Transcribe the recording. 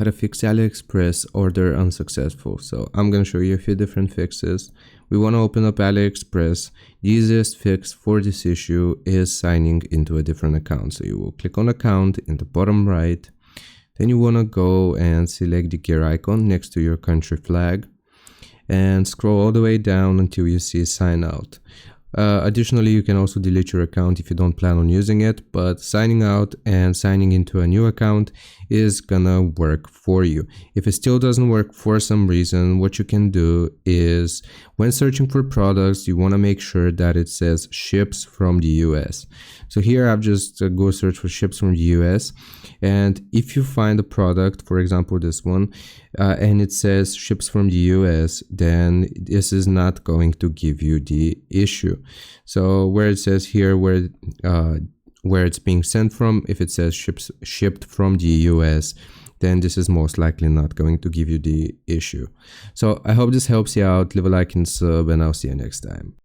how to fix Aliexpress order unsuccessful. So I'm going to show you a few different fixes. We want to open up Aliexpress. The easiest fix for this issue is signing into a different account. So you will click on account in the bottom right. Then you want to go and select the gear icon next to your country flag and scroll all the way down until you see sign out. Additionally, you can also delete your account if you don't plan on using it, but signing out and signing into a new account is gonna work for you. If it still doesn't work for some reason, what you can do is when searching for products, you want to make sure that it says ships from the US. So here I've just go search for ships from the US, and if you find a product, for example this one, and it says ships from the US, then this is not going to give you the issue. So where it says here where it's being sent from, if it says shipped from the US, then this is most likely not going to give you the issue. So I hope this helps you out. Leave a like and sub, and I'll see you next time.